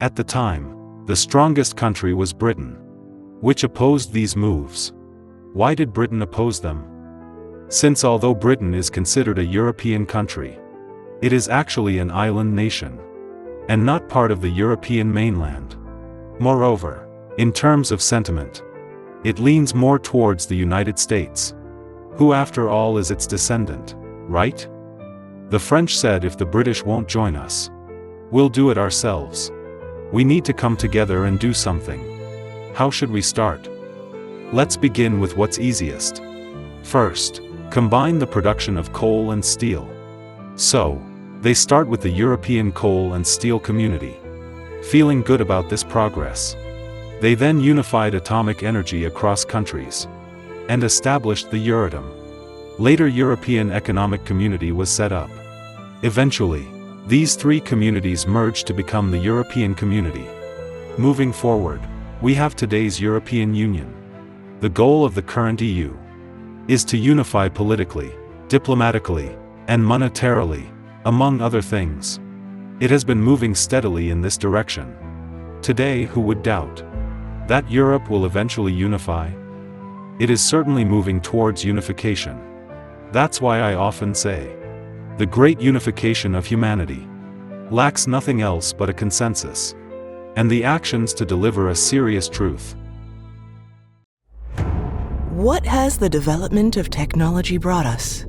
At the time, the strongest country was Britain, which opposed these moves. Why did Britain oppose them? Since although Britain is considered a European country, it is actually an island nation, and not part of the European mainland. Moreover, in terms of sentiment, it leans more towards the United States, who after all is its descendant, right? The French said if the British won't join us, we'll do it ourselves. We need to come together and do something. How should we start? Let's begin with what's easiest. First, combine the production of coal and steel. So, they start with the European coal and steel community. Feeling good about this progress, they then unified atomic energy across countries and established the Euratom. Later European Economic Community was set up. Eventually, these three communities merged to become the European Community. Moving forward, we have today's European Union. The goal of the current EU is to unify politically, diplomatically, and monetarily, among other things. It has been moving steadily in this direction. Today, who would doubt that Europe will eventually unify? It is certainly moving towards unification. That's why I often say, the great unification of humanity lacks nothing else but a consensus, and the actions to deliver a serious truth. What has the development of technology brought us?